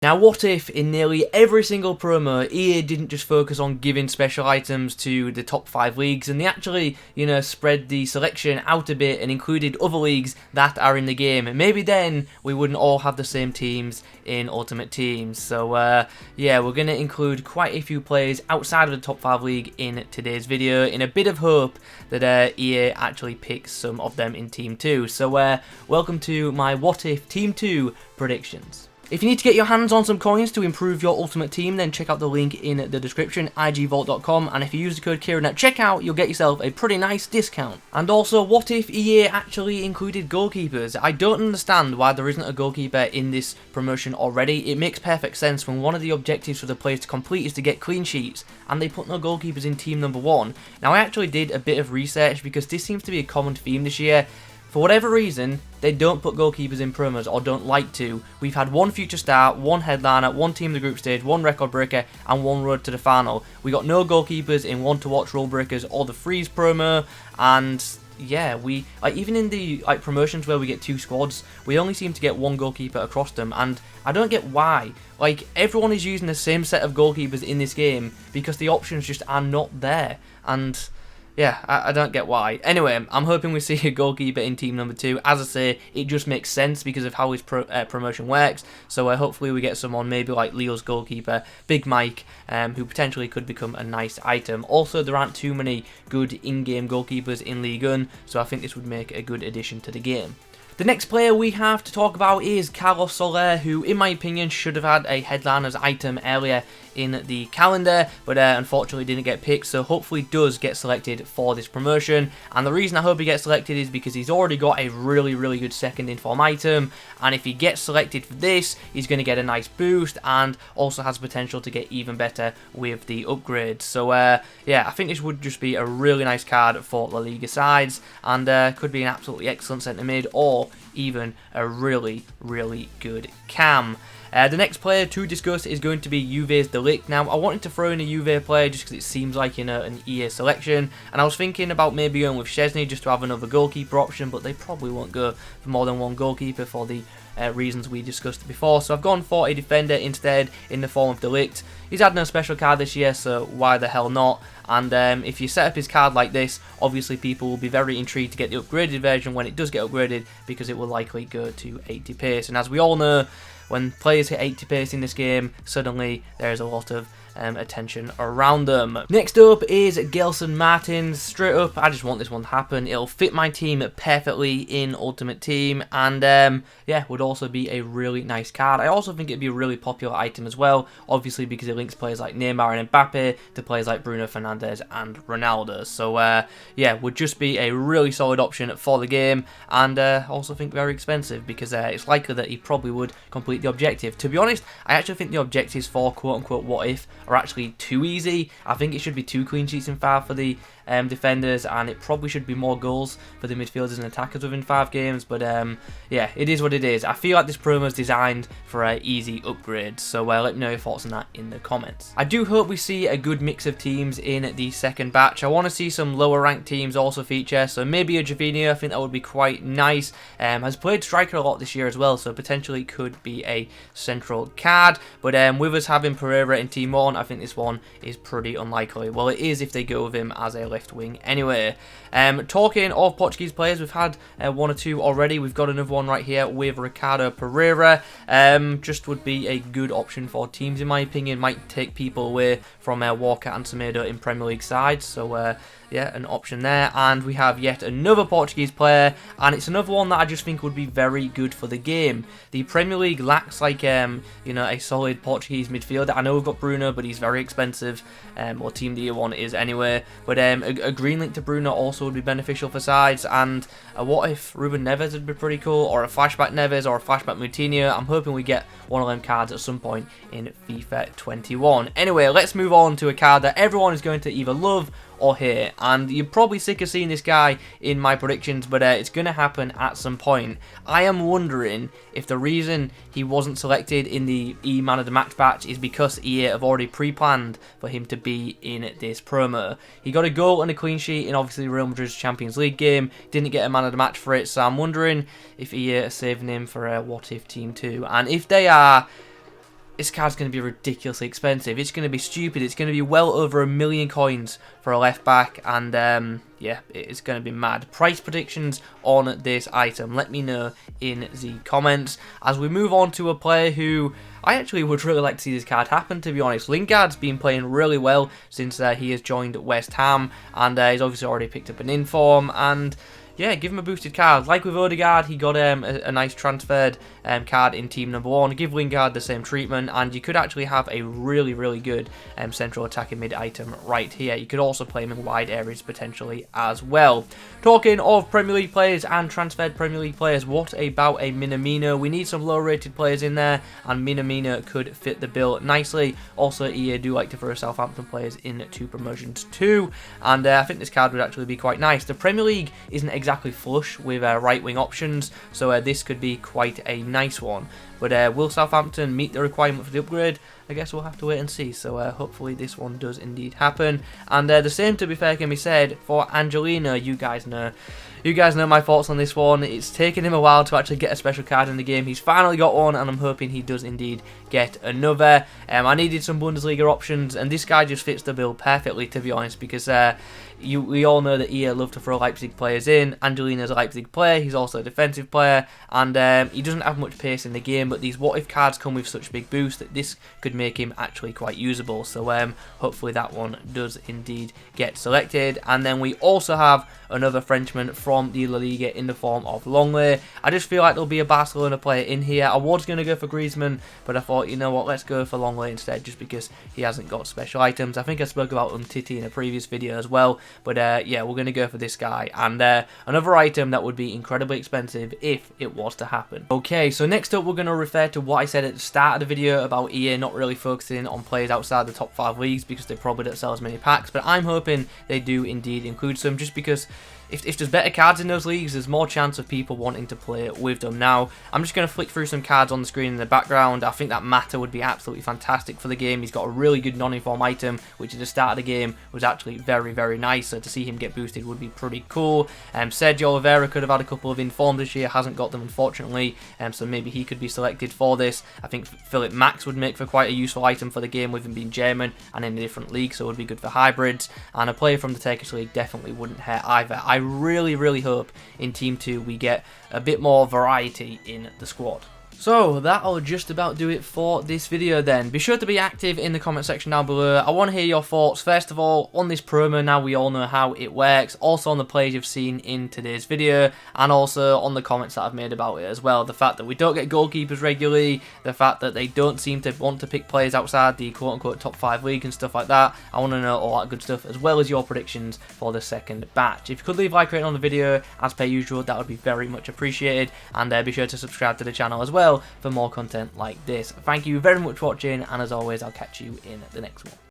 Now, what if in nearly every single promo, EA didn't just focus on giving special items to the top 5 leagues, and they actually, spread the selection out a bit and included other leagues that are in the game? Maybe then we wouldn't all have the same teams in Ultimate Teams. So, yeah, we're going to include quite a few players outside of the top 5 league in today's video, in a bit of hope that EA actually picks some of them in Team 2. So, welcome to my What If Team 2 predictions. If you need to get your hands on some coins to improve your Ultimate Team, then check out the link in the description, igvault.com, and if you use the code Kieran at checkout, you'll get yourself a pretty nice discount. And also, what if EA actually included goalkeepers? I don't understand why there isn't a goalkeeper in this promotion already. It makes perfect sense when one of the objectives for the players to complete is to get clean sheets, and they put no goalkeepers in Team number 1. Now, I actually did a bit of research because this seems to be a common theme this year. For whatever reason, they don't put goalkeepers in promos, or don't like to. We've had one future star, one headliner, one team of the group stage, one record breaker, and one road to the final. We got no goalkeepers in one to watch rule breakers or the freeze promo, and yeah, even in the promotions where we get 2 squads, we only seem to get one goalkeeper across them, and I don't get why. Everyone is using the same set of goalkeepers in this game because the options just are not there, and yeah, I don't get why. Anyway, I'm hoping we see a goalkeeper in Team number 2. As I say, it just makes sense because of how his promotion works. So hopefully we get someone maybe like Leo's goalkeeper, Big Mike, who potentially could become a nice item. Also, there aren't too many good in-game goalkeepers in Ligue 1, so I think this would make a good addition to the game. The next player we have to talk about is Carlos Soler, who in my opinion should have had a headliners item earlier in the calendar, but unfortunately didn't get picked, so hopefully does get selected for this promotion. And the reason I hope he gets selected is because he's already got a really good second inform item, and if he gets selected for this, he's going to get a nice boost and also has potential to get even better with the upgrades. So yeah, I think this would just be a really nice card for La Liga sides, and could be an absolutely excellent centre mid, or even a really good cam. The next player to discuss is going to be Juve's De Ligt. Now, I wanted to throw in a Juve player just because it seems like, an EA selection, and I was thinking about maybe going with Szczesny just to have another goalkeeper option, but they probably won't go for more than one goalkeeper for the reasons we discussed before. So I've gone for a defender instead in the form of De Ligt. He's had no special card this year, so why the hell not? And if you set up his card like this, obviously people will be very intrigued to get the upgraded version when it does get upgraded, because it will likely go to 80 pace. And as we all know, when players hit 80 pace in this game, suddenly there's a lot of attention around them. Next up is Gelson Martins. Straight up, I just want this one to happen. It'll fit my team perfectly in Ultimate Team, and yeah, would also be a really nice card. I also think it'd be a really popular item as well, obviously because it links players like Neymar and Mbappe to players like Bruno Fernandes and Ronaldo. So yeah, would just be a really solid option for the game, and also think very expensive because it's likely that he probably would complete the objective. To be honest, I actually think the objectives for quote-unquote what if are actually too easy. I think it should be 2 clean sheets in 5 for the defenders, and it probably should be more goals for the midfielders and attackers within 5 games, but yeah, it is what it is. I feel like this promo is designed for easy upgrades, so let me know your thoughts on that in the comments. I do hope we see a good mix of teams in the second batch. I want to see some lower ranked teams also feature, so maybe a Javinho, I think that would be quite nice. Has played striker a lot this year as well, so potentially could be a central card, but with us having Pereira in Team 1, I think this one is pretty unlikely. Well, it is if they go with him as a left wing anyway. Talking of Portuguese players, we've had 1 or 2 already. We've got another one right here with Ricardo Pereira. Just would be a good option for teams in my opinion. Might take people away from Walker and Semedo in Premier League sides, so yeah, an option there. And we have yet another Portuguese player, and it's another one that I just think would be very good for the game. The Premier League lacks a solid Portuguese midfielder. I know we've got Bruno, but he's very expensive, or Team the Year 1 is anyway, but a green link to Bruno also would be beneficial for sides, and what if Ruben Neves would be pretty cool, or a flashback Neves, or a flashback Moutinho. I'm hoping we get one of them cards at some point in FIFA 21. Anyway, let's move on to a card that everyone is going to either love or hate, and you're probably sick of seeing this guy in my predictions, but it's going to happen at some point. I am wondering if the reason he wasn't selected in the Man of the Match batch is because EA have already pre-planned for him to be in this promo. He got a goal and a clean sheet in obviously Real Madrid's Champions League game, didn't get a Man of the Match for it, so I'm wondering if EA are saving him for a What If Team 2, and if they are, this card's going to be ridiculously expensive. It's going to be stupid. It's going to be well over 1 million coins for a left back, and yeah, it's going to be mad. Price predictions on this item, let me know in the comments. As we move on to a player who I actually would really like to see this card happen, to be honest. Lingard's been playing really well since he has joined West Ham, and he's obviously already picked up an inform, and yeah, give him a boosted card. Like with Odegaard, he got a nice transferred card in team number 1. Give Lingard the same treatment, and you could actually have a really, really good central attacking mid item right here. You could also play him in wide areas potentially as well. Talking of Premier League players and transferred Premier League players, what about a Minamino? We need some low-rated players in there, and Minamino could fit the bill nicely. Also, EA do like to throw Southampton players into promotions too, and I think this card would actually be quite nice. The Premier League isn't exactly flush with right-wing options, so this could be quite a nice one. But will Southampton meet the requirement for the upgrade? I guess we'll have to wait and see. So hopefully this one does indeed happen. And the same, to be fair, can be said for Angelino. You guys know my thoughts on this one. It's taken him a while to actually get a special card in the game. He's finally got one, and I'm hoping he does indeed get another. I needed some Bundesliga options, and this guy just fits the bill perfectly, to be honest, because we all know that EA love to throw Leipzig players in. Angelino's a Leipzig player. He's also a defensive player, and he doesn't have much pace in the game, but these what if cards come with such big boosts that this could make him actually quite usable. So hopefully that one does indeed get selected. And then we also have another Frenchman from the La Liga in the form of Longley. I just feel like there'll be a Barcelona player in here. I was going to go for Griezmann, but I thought, you know what, let's go for Longley instead, just because he hasn't got special items. I think I spoke about Umtiti in a previous video as well, but yeah, we're going to go for this guy. And another item that would be incredibly expensive if it was to happen. Okay, so next up we're going to refer to what I said at the start of the video about EA not really focusing on players outside the top 5 leagues because they probably don't sell as many packs, but I'm hoping they do indeed include some, just because if there's better cards in those leagues, there's more chance of people wanting to play with them. Now, I'm just going to flick through some cards on the screen in the background. I think that Mata would be absolutely fantastic for the game. He's got a really good non-inform item, which at the start of the game was actually very, very nice. So to see him get boosted would be pretty cool. Sergio Oliveira could have had a couple of informs this year, hasn't got them unfortunately, so maybe he could be selected for this. I think Philip Max would make for quite a useful item for the game with him being German and in a different league, so it would be good for hybrids. And a player from the Turkish league definitely wouldn't hurt either. I really hope in Team 2 we get a bit more variety in the squad. So that'll just about do it for this video then. Be sure to be active in the comment section down below. I want to hear your thoughts, first of all, on this promo. Now we all know how it works. Also on the players you've seen in today's video, and also on the comments that I've made about it as well. The fact that we don't get goalkeepers regularly, the fact that they don't seem to want to pick players outside the quote-unquote top 5 league and stuff like that. I want to know all that good stuff, as well as your predictions for the second batch. If you could leave a like rating on the video, as per usual, that would be very much appreciated. And be sure to subscribe to the channel as well for more content like this. Thank you very much for watching, and as always, I'll catch you in the next one.